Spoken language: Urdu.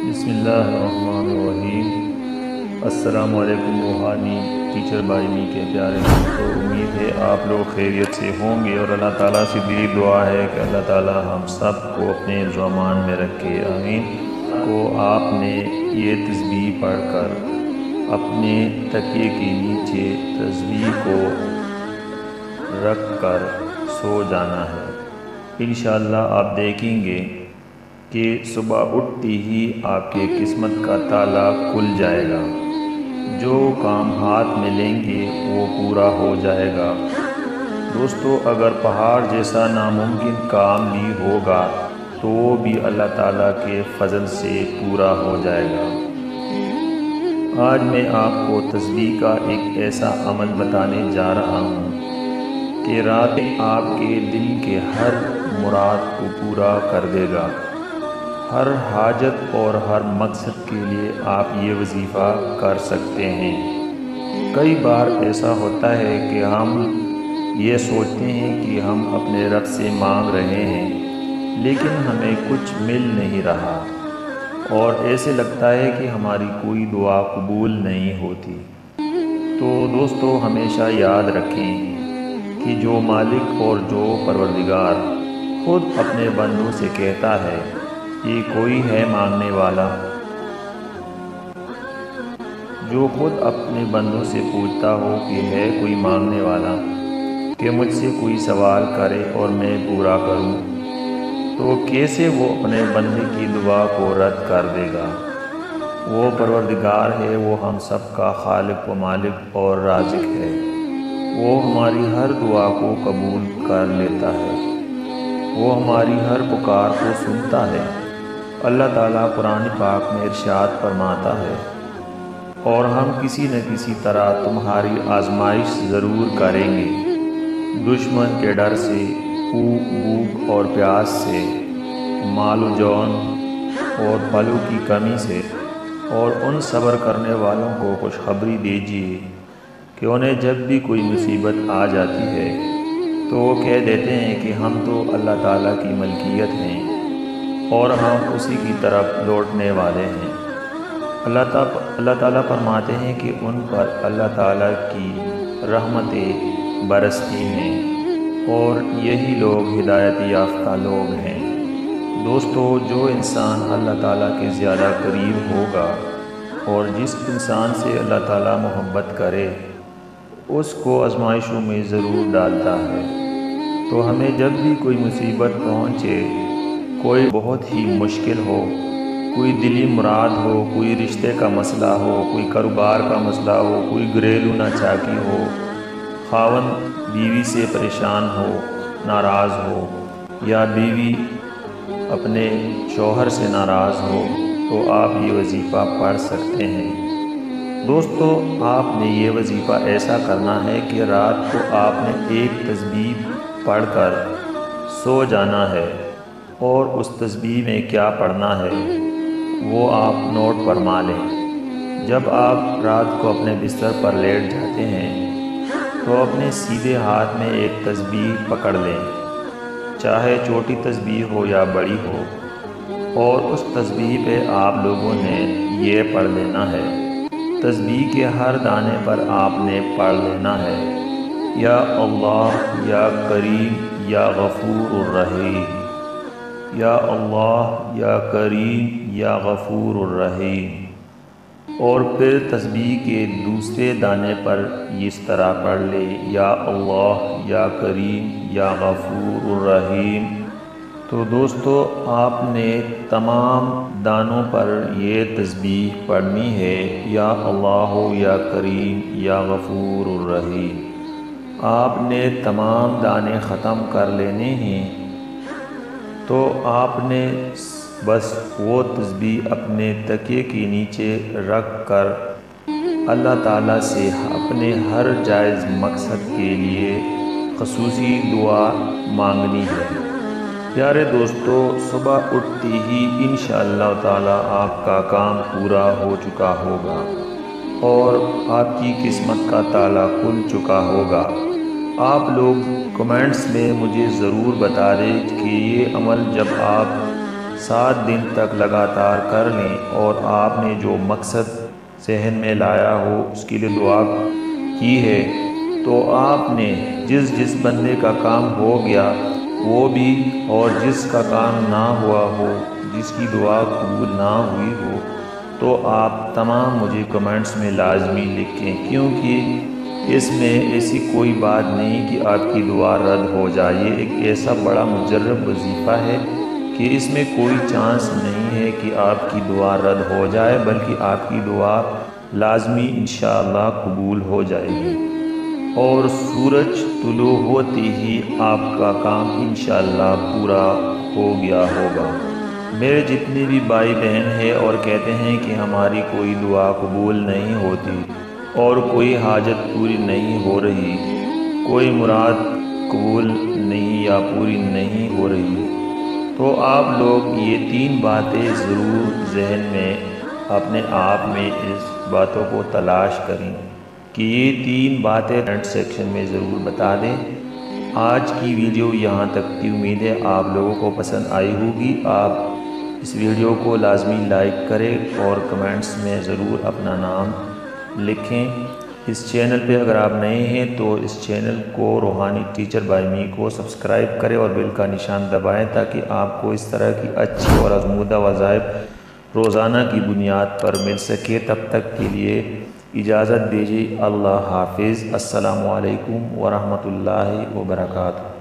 بسم اللہ الرحمن الرحیم۔ السلام علیکم روحانی ٹیچر بھائی می کے پیارے دوستو، امید ہے آپ لوگ خیریت سے ہوں گے اور اللہ تعالیٰ سے دلی دعا ہے کہ اللہ تعالیٰ ہم سب کو اپنے زمان میں رکھے، آمین۔ کو آپ نے یہ تسبیح پڑھ کر اپنے تکیے کے نیچے تسبیح کو رکھ کر سو جانا ہے۔ انشاءاللہ آپ دیکھیں گے کہ صبح اٹھتی ہی آپ کے قسمت کا تالا کھل جائے گا، جو کام ہاتھ میں لیں گے وہ پورا ہو جائے گا۔ دوستو، اگر پہاڑ جیسا ناممکن کام بھی ہوگا تو وہ بھی اللہ تعالیٰ کے فضل سے پورا ہو جائے گا۔ آج میں آپ کو تسبیح کا ایک ایسا عمل بتانے جا رہا ہوں کہ رات آپ کے دل کے ہر مراد کو پورا کر دے گا۔ ہر حاجت اور ہر مقصد کے لیے آپ یہ وظیفہ کر سکتے ہیں۔ کئی بار ایسا ہوتا ہے کہ ہم یہ سوچتے ہیں کہ ہم اپنے رب سے مانگ رہے ہیں لیکن ہمیں کچھ مل نہیں رہا، اور ایسے لگتا ہے کہ ہماری کوئی دعا قبول نہیں ہوتی۔ تو دوستو، ہمیشہ یاد رکھیں کہ جو مالک اور جو پروردگار خود اپنے بندوں سے کہتا ہے کہ کوئی ہے مانگنے والا، جو خود اپنے بندوں سے پوچھتا ہو کہ ہے کوئی مانگنے والا کہ مجھ سے کوئی سوال کرے اور میں پورا کروں، تو کیسے وہ اپنے بندے کی دعا کو رد کر دے گا؟ وہ پروردگار ہے، وہ ہم سب کا خالق و مالک اور رازق ہے۔ وہ ہماری ہر دعا کو قبول کر لیتا ہے، وہ ہماری ہر پکار کو سنتا ہے۔ اللہ تعالیٰ قرآن پاک میں ارشاد فرماتا ہے، اور ہم کسی نہ کسی طرح تمہاری آزمائش ضرور کریں گے، دشمن کے ڈر سے، بھوک اور پیاس سے، مال و جان اور پھلوں کی کمی سے، اور ان صبر کرنے والوں کو خوشخبری دیجیے کہ انہیں جب بھی کوئی مصیبت آ جاتی ہے تو وہ کہہ دیتے ہیں کہ ہم تو اللہ تعالیٰ کی ملکیت ہیں اور ہم اسی کی طرف لوٹنے والے ہیں۔ اللہ تعالیٰ فرماتے ہیں کہ ان پر اللہ تعالیٰ کی رحمتیں برستی ہیں اور یہی لوگ ہدایت یافتہ لوگ ہیں۔ دوستو، جو انسان اللہ تعالیٰ کے زیادہ قریب ہوگا اور جس انسان سے اللہ تعالیٰ محبت کرے، اس کو آزمائشوں میں ضرور ڈالتا ہے۔ تو ہمیں جب بھی کوئی مصیبت پہنچے، کوئی بہت ہی مشکل ہو، کوئی دلی مراد ہو، کوئی رشتے کا مسئلہ ہو، کوئی کاروبار کا مسئلہ ہو، کوئی گھریلو ناچاکی ہو، خاوند بیوی سے پریشان ہو، ناراض ہو، یا بیوی اپنے شوہر سے ناراض ہو، تو آپ یہ وظیفہ پڑھ سکتے ہیں۔ دوستو، آپ نے یہ وظیفہ ایسا کرنا ہے کہ رات کو آپ نے ایک تسبیح پڑھ کر سو جانا ہے، اور اس تسبیح میں کیا پڑھنا ہے وہ آپ نوٹ فرما لیں۔ جب آپ رات کو اپنے بستر پر لیٹ جاتے ہیں تو اپنے سیدھے ہاتھ میں ایک تسبیح پکڑ لیں، چاہے چھوٹی تسبیح ہو یا بڑی ہو، اور اس تسبیح پہ آپ لوگوں نے یہ پڑھ لینا ہے۔ تسبیح کے ہر دانے پر آپ نے پڑھ لینا ہے، یا اللہ یا کریم یا غفور الرحیم، یا اللہ یا کریم یا غفور الرحیم، اور پھر تسبیح کے دوسرے دانے پر اس طرح پڑھ لے، یا اللہ یا کریم یا غفور الرحیم۔ تو دوستو، آپ نے تمام دانوں پر یہ تسبیح پڑھنی ہے، یا اللہ یا کریم یا غفور الرحیم۔ آپ نے تمام دانے ختم کر لینے ہیں تو آپ نے بس وہ تسبیح اپنے تکیے کے نیچے رکھ کر اللہ تعالیٰ سے اپنے ہر جائز مقصد کے لیے خصوصی دعا مانگنی ہے۔ پیارے دوستو، صبح اٹھتی ہی انشاءاللہ تعالیٰ آپ کا کام پورا ہو چکا ہوگا اور آپ کی قسمت کا تالا کھل چکا ہوگا۔ آپ لوگ کمنٹس میں مجھے ضرور بتا دیں کہ یہ عمل جب آپ 7 دن تک لگاتار کر لیں اور آپ نے جو مقصد ذہن میں لایا ہو اس کے لیے دعا کی ہے تو آپ نے جس بندے کا کام ہو گیا وہ بھی، اور جس کا کام نہ ہوا ہو، جس کی دعا قبول نہ ہوئی ہو، تو آپ تمام مجھے کمنٹس میں لازمی لکھیں، کیونکہ اس میں ایسی کوئی بات نہیں کہ آپ کی دعا رد ہو جائے۔ یہ ایک ایسا بڑا مجرب وظیفہ ہے کہ اس میں کوئی چانس نہیں ہے کہ آپ کی دعا رد ہو جائے، بلکہ آپ کی دعا لازمی انشاءاللہ قبول ہو جائے گی، اور سورج طلوع ہوتے ہی آپ کا کام انشاءاللہ پورا ہو گیا ہوگا۔ میرے جتنے بھی بھائی بہن ہیں اور کہتے ہیں کہ ہماری کوئی دعا قبول نہیں ہوتی اور کوئی حاجت پوری نہیں ہو رہی، کوئی مراد قبول نہیں یا پوری نہیں ہو رہی، تو آپ لوگ یہ 3 باتیں ضرور ذہن میں اپنے آپ میں اس باتوں کو تلاش کریں کہ یہ 3 باتیں کمنٹ سیکشن میں ضرور بتا دیں۔ آج کی ویڈیو یہاں تک تھی، امید ہے آپ لوگوں کو پسند آئی ہوگی۔ آپ اس ویڈیو کو لازمی لائک کریں اور کمنٹس میں ضرور اپنا نام لکھیں۔ اس چینل پہ اگر آپ نئے ہیں تو اس چینل کو روحانی ٹیچر بائی می کو سبسکرائب کریں اور بیل کا نشان دبائیں تاکہ آپ کو اس طرح کی اچھی اور آزمودہ وظائف روزانہ کی بنیاد پر مل سکے۔ تب تک کے لیے اجازت دیجیے، اللہ حافظ، السلام علیکم ورحمۃ اللہ وبرکاتہ۔